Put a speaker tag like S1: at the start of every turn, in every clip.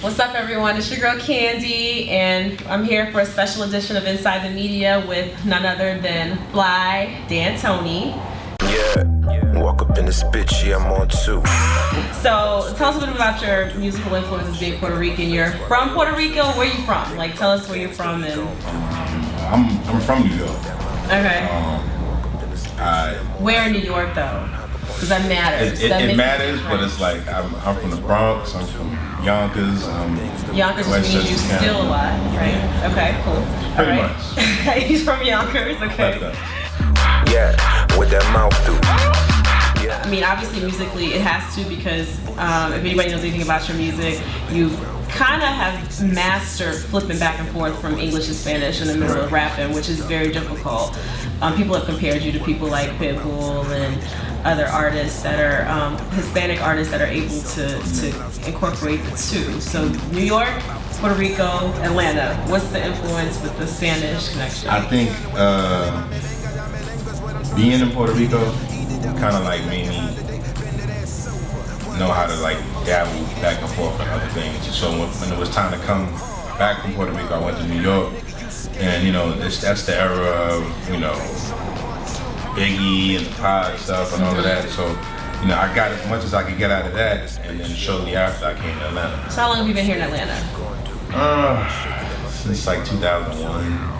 S1: What's up, everyone? It's your girl Candy, and I'm here for a special edition of Inside the Media with none other than Fly Dantoni.
S2: Yeah, walk up in this bitch, yeah, I'm on too.
S1: So, tell us a bit about your musical influences being Puerto Rican. You're from Puerto Rico. Where are you from? Like, tell us where you're from. And
S3: I'm from New York.
S1: okay. Where in New York, though? Because that matters.
S3: It matters, but it's like I'm from the Bronx. I'm from Yonkers.
S1: Yonkers
S3: West
S1: means you
S3: Chester
S1: still
S3: County.
S1: alive, right?
S3: Yeah.
S1: Okay, cool.
S3: Pretty
S1: All right.
S3: much.
S1: He's from Yonkers. Okay.
S2: Yeah, what that mouth do?
S1: I mean, obviously, musically, it has to, because if anybody knows anything about your music, you kind of have mastered flipping back and forth from English to Spanish in the middle of rapping, which is very difficult. People have compared you to people like Pitbull and other artists that are Hispanic artists that are able to incorporate the two. So New York, Puerto Rico, Atlanta. What's the influence with the Spanish connection?
S3: I think being in Puerto Rico kind of like made me know how to like dabble back and forth and other things. So when it was time to come back from Puerto Rico, I went to New York, and that's the era of Biggie and the pod stuff and all of that. So I got as much as I could get out of that, and then shortly after I came to Atlanta.
S1: So how long have you been here in Atlanta?
S3: Since like 2001.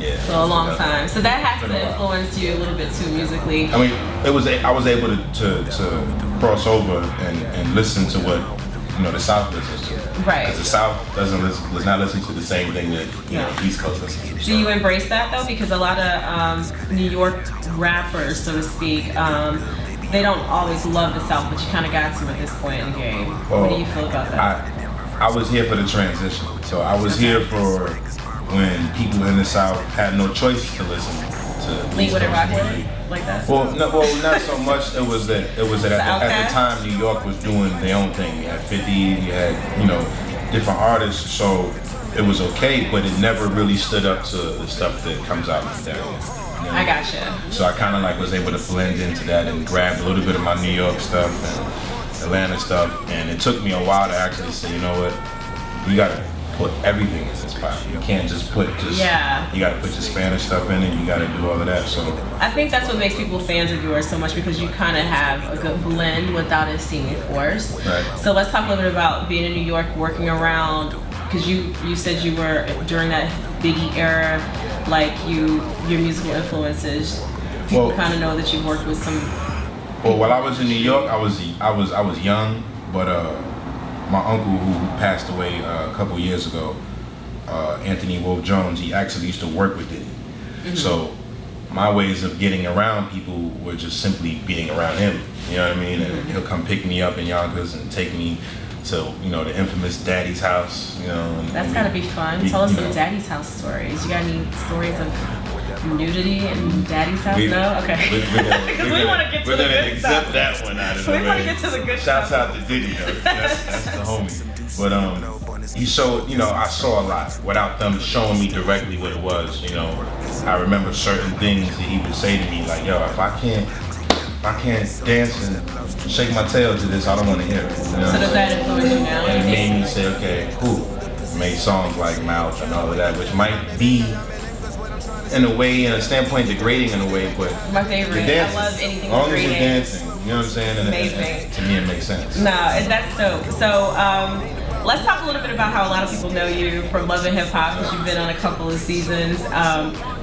S3: Yeah.
S1: So a long time. So that has to influence you a little bit too musically.
S3: I mean, I was able to cross over and listen to what the South listens to.
S1: Right.
S3: Because the South does not listen to the same thing that East Coast listens to.
S1: Do you embrace that though? Because a lot of New York rappers, so to speak, they don't always love the South, but you kind of got to at this point in the game. What do you feel about that?
S3: I was here for the transition. So I was here for when people in the South had no choice to listen to
S1: Lead with it, rock with it, like that.
S3: Well, not so much. It was that at the time New York was doing their own thing. You had 50, you had different artists, so it was okay, but it never really stood up to the stuff that comes out of that.
S1: I gotcha.
S3: So I kind of was able to blend into that and grab a little bit of my New York stuff and Atlanta stuff, and it took me a while to actually say, you know what, you gotta put everything in this pot. You can't just put you gotta put your Spanish stuff in it, you gotta do all of that. So
S1: I think that's what makes people fans of yours so much, because you kind of have a good blend without it seeming forced.
S3: Right.
S1: So let's talk a little bit about being in New York, working around, because you said you were during that Biggie era, like your musical influences. People kind of know that you've worked with some.
S3: Well, while I was in New York, I was young, but my uncle who passed away a couple years ago, Anthony Wolf Jones, he actually used to work with Diddy. Mm-hmm. So my ways of getting around people were just simply being around him. You know what I mean? Mm-hmm. And he'll come pick me up in Yonkers and take me to the infamous Daddy's house.
S1: That's gotta be fun. Tell us some Daddy's house stories. You got any stories of nudity in Daddy's house? No? Okay. Because we want to get to the good stuff.
S3: We're gonna accept that one out of the way.
S1: We want to get to the good stuff.
S3: Shouts out to Diddy though. That's the homie. But I saw a lot without them showing me directly what it was. I remember certain things that he would say to me, like, yo, if I can't dance and shake my tail to this, I don't want to hear it.
S1: So does that influence you now?
S3: And it made me say, okay, cool. Made songs like Mouth and all of that, which might be in a standpoint degrading in a way, but
S1: my favorite. I love anything
S3: as long
S1: degrading.
S3: As you're dancing, you know what I'm saying?
S1: Amazing.
S3: To me, it makes sense.
S1: No, that's dope. So let's talk a little bit about how a lot of people know you from Love and Hip Hop, because you've been on a couple of seasons.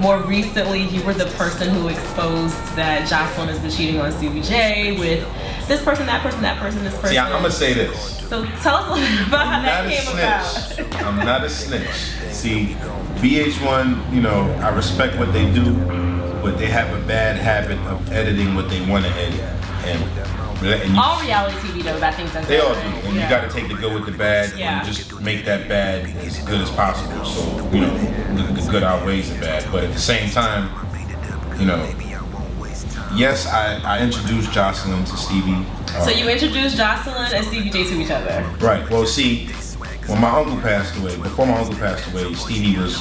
S1: More recently, you were the person who exposed that Joseline has been cheating on Stevie J with this person, that person, that person, this person.
S3: See, I'm gonna say this.
S1: So tell us a little bit about how that came about.
S3: I'm not a snitch. See, VH1, I respect what they do, but they have a bad habit of editing what they want to edit. And
S1: all reality TV does, I think.
S3: They all do, and you got to take the good with the bad, and just make that bad as good as possible. So the good outweighs the bad. But at the same time, yes, I introduced Joseline to Stevie.
S1: So you introduced Joseline and Stevie J to each other?
S3: Right. Well, see, when my uncle passed away, before my uncle passed away, Stevie was,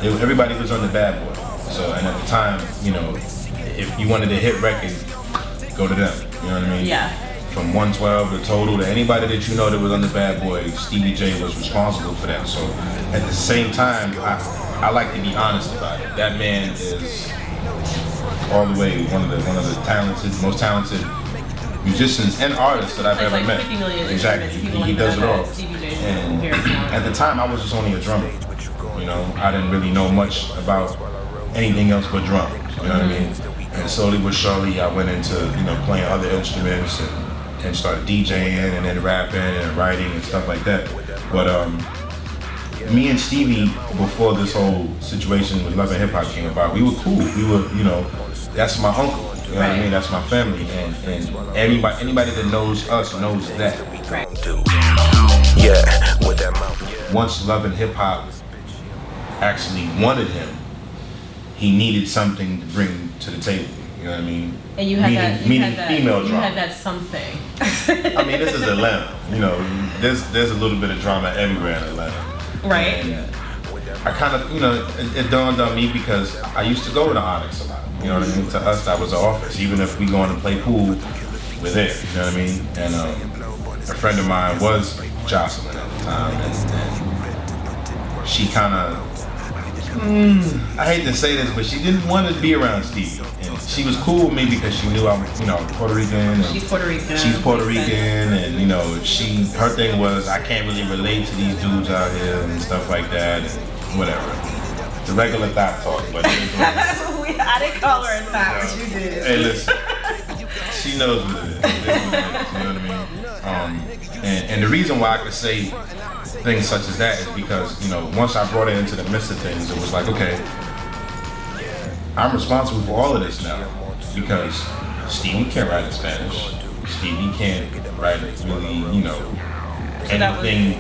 S3: everybody was on the Bad Boy. So, and at the time, if you wanted a hit record, go to them. You know what I mean?
S1: Yeah.
S3: from 112 to Total to anybody that you know that was under Bad Boy, Stevie J was responsible for that. So at the same time, I like to be honest about it. That man is all the way one of the most talented musicians and artists that I've ever met.
S1: 50 million
S3: exactly, he does it all. And at the time, I was just only a drummer. You know, I didn't really know much about anything else but drums. You know what I mean? And slowly but surely, I went into playing other instruments and started DJing and then rapping and writing and stuff like that. But me and Stevie, before this whole situation with Love and Hip Hop came about, we were cool. We were, that's my uncle. You know what I mean? That's my family, and anybody that knows us knows that.
S2: Yeah, with that mouth.
S3: Once Love and Hip Hop actually wanted him, he needed something to bring to the table. You know what I mean?
S1: And you had
S3: female drama.
S1: You had that something.
S3: I mean, this is Atlanta. There's a little bit of drama everywhere in Atlanta.
S1: Right.
S3: And I kind of, it dawned on me because I used to go to the Onyx a lot. You know what I mean? To us, that was the office. Even if we going to play pool, we're there. You know what I mean? And a friend of mine was Joseline at the time, and she kind of, I hate to say this, but she didn't want to be around Stevie. And she was cool with me because she knew I'm, Puerto Rican. And
S1: she's Puerto Rican.
S3: She's Puerto Rican, and her thing was I can't really relate to these dudes out here and stuff like that, and whatever. The regular thought talk, but
S1: I didn't call her a thought, but you did.
S3: Hey, listen, she knows what it is. You know what I mean? And the reason why I could say things such as that is because once I brought it into the midst of things, it was like, okay, I'm responsible for all of this now because Stevie can't write in Spanish. Stevie can't write really, anything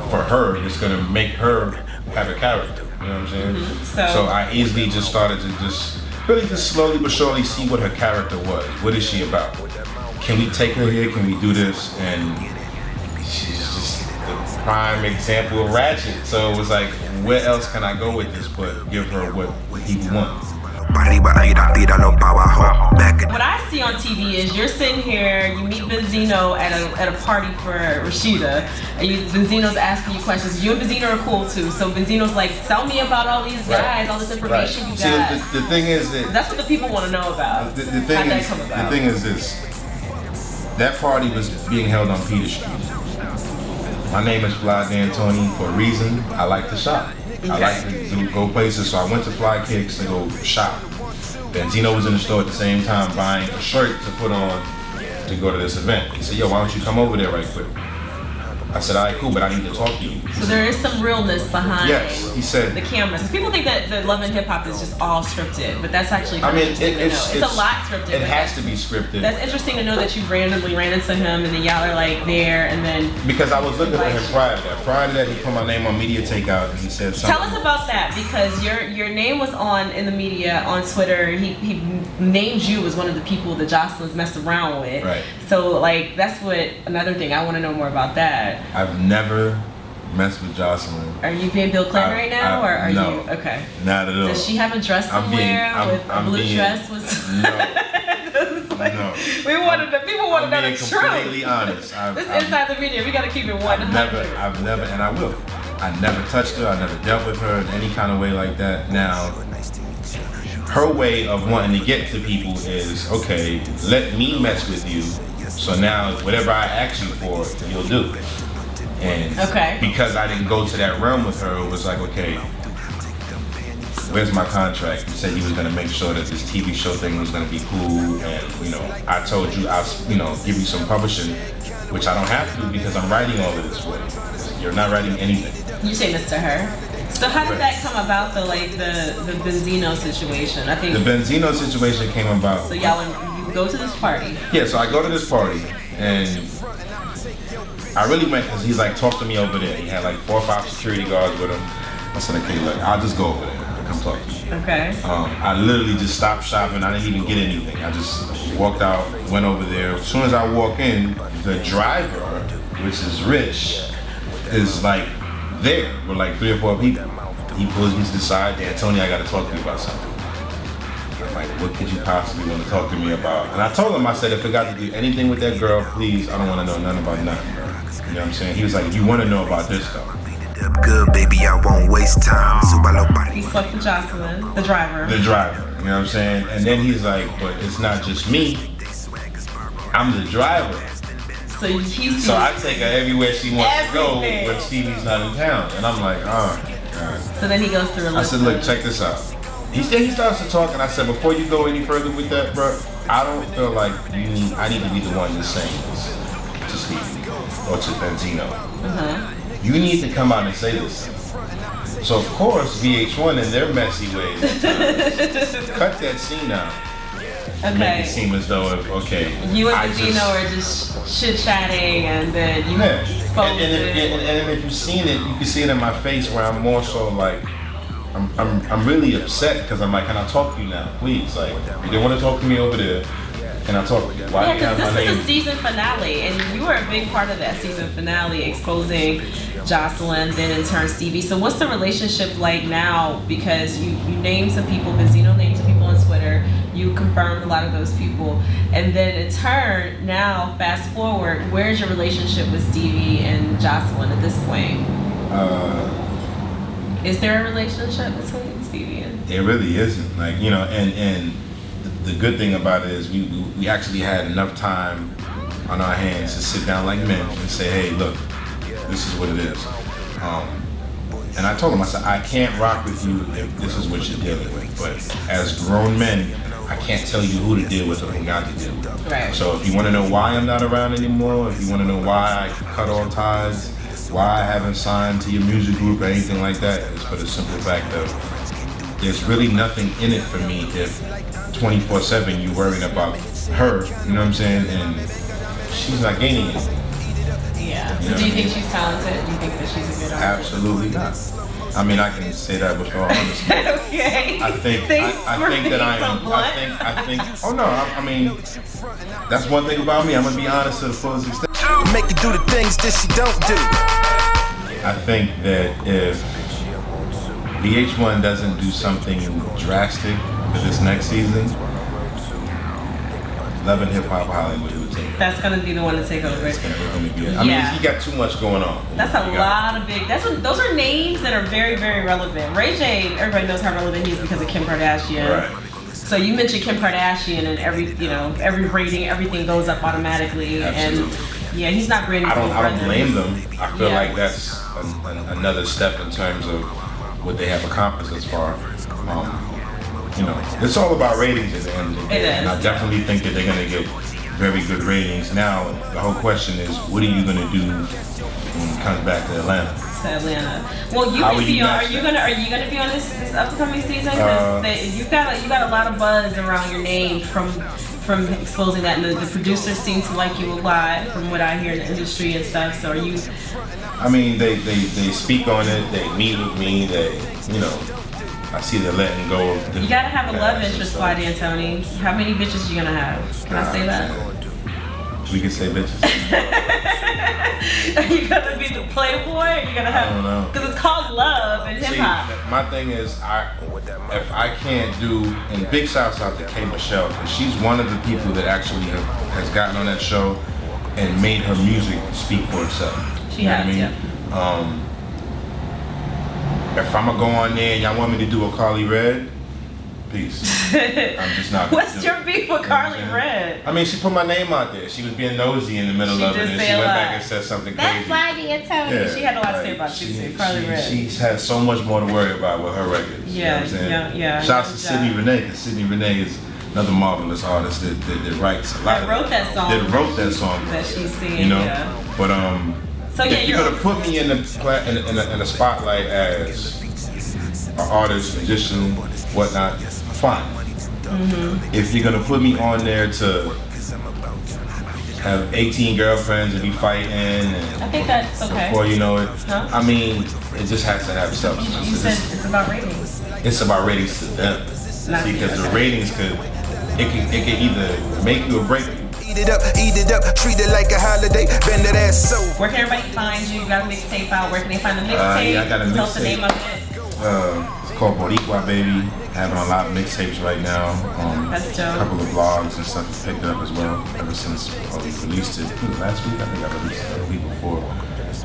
S3: for her that's gonna make her have a character. You know what I'm saying?
S1: Mm-hmm.
S3: So I easily just started to really slowly but surely see what her character was. What is she about? Can we take her here? Can we do this? And she's just the prime example of ratchet. So it was like, where else can I go with this but give her what people want?
S1: What I see on TV is you're sitting here, you meet Benzino at a party for Rashida, and Benzino's asking you questions. You and Benzino are cool too, so Benzino's like, tell me about all these guys, all this information you got.
S3: See, the thing is that
S1: that's what the people want to know about.
S3: The thing is this. That party was being held on Peter Street. My name is Fly Dantoni for a reason. I like to shop. Okay. I like to go places, so I went to Fly Kicks to go shop. Benzino was in the store at the same time buying a shirt to put on to go to this event. He said, yo, why don't you come over there right quick? I said, all right, cool, but I need to talk to you.
S1: So there is some realness behind
S3: he said,
S1: the cameras. People think that the Love and Hip Hop is just all scripted, but that's actually
S3: it's
S1: a lot scripted.
S3: It has to be scripted.
S1: That's interesting to know that you randomly ran into him and then y'all are like there and then...
S3: Because I was looking for him prior to that. Prior to that, he put my name on Media Takeout and he said something.
S1: Tell us about that because your name was in the media, on Twitter. He named you as one of the people that Joseline's messed around with.
S3: Right.
S1: So that's another thing. I want to know more about that.
S3: I've never messed with Joseline.
S1: Are you being Bill Clinton right now, or are
S3: no,
S1: you okay?
S3: Not at all.
S1: Does she have a dress somewhere with a blue dress?
S3: No.
S1: People want to know the truth.
S3: I'm being completely honest.
S1: This is inside the media. We got to keep it 100.
S3: I've never, and I will. I never touched her. I never dealt with her in any kind of way like that. Now, her way of wanting to get to people is, okay, let me mess with you. So now, whatever I ask you for, you'll do. And because I didn't go to that realm with her, it was like, okay, where's my contract? You said you was gonna make sure that this TV show thing was gonna be cool, and I told you I'll give you some publishing, which I don't have to because I'm writing all of this for you. You're not writing anything.
S1: You say this to her. So how did that come about, the Benzino situation? I think
S3: the Benzino situation came about.
S1: So y'all go to this party.
S3: Yeah, so I go to this party, and I really went because he's like, talk to me over there. He had like 4 or 5 security guards with him. I said, okay, look, I'll just go over there and come talk to you.
S1: Okay.
S3: I literally just stopped shopping. I didn't even get anything. I just walked out, went over there. As soon as I walk in, the driver, which is Rich, is like there with like 3 or 4 people. He pulls me to the side. Dantoni, I got to talk to you about something. Like, what could you possibly want to talk to me about? And I told him, I said, if it got to do anything with that girl, please, I don't want to know nothing about nothing, bro. You know what I'm saying? He was like, you want to know about this stuff.
S2: Good, baby, I won't waste time.
S1: He slept with Joseline, the driver.
S3: The driver, you know what I'm saying? And then he's like, but it's not just me. I'm the driver. So I take her everywhere she wants to go when Stevie's not in town. And I'm like, oh, God.
S1: So then he goes through a list.
S3: I said, look, check this out. He starts to talk, and I said, before you go any further with that, bro, I don't feel like I need to be the one just saying this to Stevie or to Dantoni. You need to come out and say this. So of course, VH1 in their messy ways cut that scene out.
S1: Okay.
S3: Make it seem as though,
S1: you and Dino are just chit-chatting, and then you expose it.
S3: And if you've seen it, you can see it in my face where I'm more so like, I'm really upset because I'm like, can I talk to you now, please? Like, you didn't want to talk to me over there. Can I talk to you? Why do you have my name?
S1: This was a season finale, and you were a big part of that season finale, exposing Joseline, then in turn Stevie. So what's the relationship like now? Because you named some people, Benzino named some people on Twitter, you confirmed a lot of those people, and then in turn, now fast forward, where's your relationship with Stevie and Joseline at this point? Is there a relationship between Stevie and?
S3: It really isn't. Like, you know, and the good thing about it is we actually had enough time on our hands to sit down like men and say, hey, look, this is what it is. And I told him, I said, I can't rock with you if this is what you're dealing with. But as grown men, I can't tell you who to deal with or who not to deal with.
S1: Right.
S3: So if you want to know why I'm not around anymore, if you want to know why I cut all ties, why I haven't signed to your music group or anything like that, it's for the simple fact of there's really nothing in it for me if 24/7 you're worrying about her, you know what I'm saying, and she's not gaining anything.
S1: Yeah. So do you think she's talented? Do you think that she's a good artist?
S3: Absolutely not. I mean, I can say that with all honesty.
S1: Okay.
S3: I think that I am. I think. Oh no. I mean, that's one thing about me. I'm gonna be honest to the fullest extent.
S2: Make you do the things that she don't do.
S3: I think that if VH1 doesn't do something drastic for this next season, Love and Hip Hop Hollywood would take it.
S1: That's gonna be the one to take over.
S3: It's gonna be it. I mean, he got too much going on.
S1: That's a lot of big. Those are names that are very, very relevant. Ray J, everybody knows how relevant he is because of Kim Kardashian.
S3: Right.
S1: So you mentioned Kim Kardashian, and every rating, everything goes up automatically.
S3: Absolutely.
S1: And yeah, he's not bringing.
S3: I don't blame them. I feel like that's another step in terms of what they have accomplished as far. You know, it's all about ratings at the end of the day. And I definitely think that they're going to get very good ratings. Now, the whole question is, what are you going to do when it comes back to Atlanta?
S1: Well, you can be on. Are you gonna be on this upcoming season? Because you got a lot of buzz around your name from exposing that, and the producers seem to like you a lot, from what I hear in the industry and stuff. So are you?
S3: I mean, they speak on it. They meet with me. I see they're letting go of
S1: You gotta have a love interest, by Dantoni. How many bitches you gonna have? Can I say that?
S3: We can say bitches.
S1: Are you gonna be the playboy? Or are you gonna have?
S3: I don't know.
S1: Because it's called love and hip hop.
S3: My thing is, if I can't do, and big shouts out to K Michelle, because she's one of the people that actually has gotten on that show and made her music speak for itself.
S1: She has, yeah.
S3: If I'm gonna go on there and y'all want me to do a Carly Red, peace. I'm just not.
S1: What's your beef with Carly Red?
S3: I mean, she put my name out there. She was being nosy in the middle of it, and she went back and said something crazy.
S1: That's why Dantoni. She had a lot to say about it. Carly Red.
S3: She has so much more to worry about with her records.
S1: Yeah,
S3: you know what I'm saying?
S1: yeah.
S3: Shouts to Sydney Renee, because Sydney Renee is another marvelous artist that writes a lot.
S1: That wrote that song.
S3: That wrote that song.
S1: That she's singing.
S3: You know,
S1: yeah.
S3: but
S1: So yeah,
S3: if you're gonna put me in the spotlight as an artist, musician, whatnot, fine. Mm-hmm. If you're gonna put me on there to have 18 girlfriends and be fighting, and
S1: I think that's okay.
S3: Before you know it, I mean, it just has to have substance.
S1: You said it's about ratings.
S3: It's about ratings to them. See, because the ratings could either make you or break you.
S2: Eat it up, treat it like a holiday, bend that ass so.
S1: Where can everybody find you? You got a mixtape out. Where can they find the mixtape?
S3: Yeah, I got a mixtape.
S1: Tell us the name of it.
S3: It's called Boricua Baby. Having a lot of mixtapes right now.
S1: That's dope.
S3: A couple of vlogs and stuff has picked up as well ever since we released it. Last week, I think I released it the week before.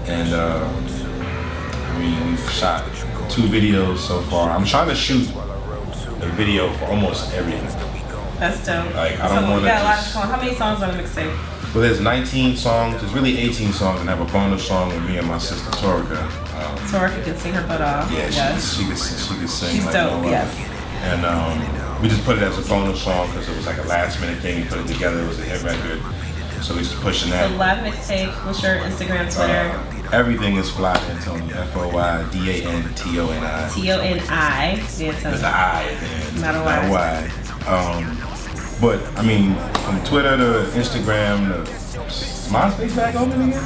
S3: And I mean, we've shot 2 videos so far. I'm trying to shoot a video for almost everything.
S1: That's dope.
S3: Like, I don't want to
S1: got a lot of songs. How many songs on the mixtape?
S3: Well, there's 19 songs. There's really 18 songs, and I have a bonus song with me and my sister Torica.
S1: Torica can sing her butt off.
S3: Yeah,
S1: yes.
S3: she can sing.
S1: She's
S3: like
S1: dope,
S3: no
S1: yes.
S3: other. And we just put it as a bonus song because it was like a last minute thing. We put it together. It was a hit record. So we're just pushing that.
S1: The live mixtape, what's your Instagram, Twitter?
S3: Everything is Fly Dantoni. FOYDANTONI.
S1: TONI.
S3: There's an I at the end.
S1: Not a Y.
S3: But I mean, from Twitter to Instagram to MySpace back open again?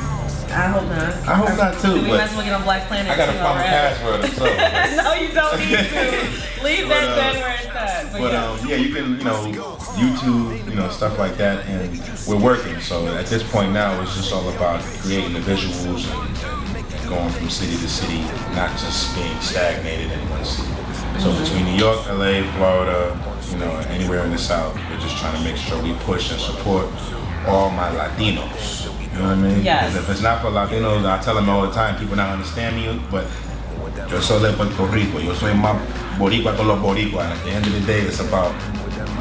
S1: I hope not.
S3: I hope not too.
S1: We might as well get on Black Planet.
S3: I gotta find my password or something.
S1: No, you don't need to. Leave that dead where it's at.
S3: But yeah, you can, YouTube, stuff like that, and we're working. So at this point now, it's just all about creating the visuals and going from city to city, not just being stagnated in one city. So between New York, LA, Florida, anywhere in the South, we're just trying to make sure we push and support all my Latinos. You know what I mean?
S1: Yes.
S3: Because if it's not for Latinos, I tell them all the time, people not understand me, but yo soy de Puerto Rico, yo soy más boricua con los boricua. And at the end of the day, it's about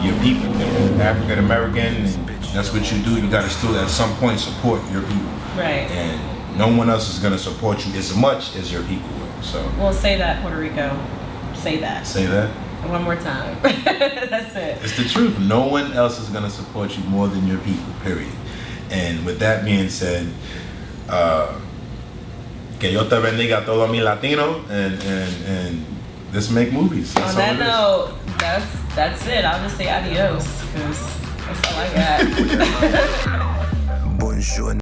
S3: your people. If you're African American, and that's what you do, you gotta still at some point support your people.
S1: Right.
S3: And no one else is gonna support you as much as your people will. So.
S1: Well, say that, Puerto Rico. Say that.
S3: Say that.
S1: One more time. That's it.
S3: It's the truth. No one else is gonna support you more than your people. Period. And with that being said, que yo te bendiga a todos mis Latinos, and let's make movies.
S1: On that note, that's it. I'll just say adios, because that's all I got.
S2: Bonjour.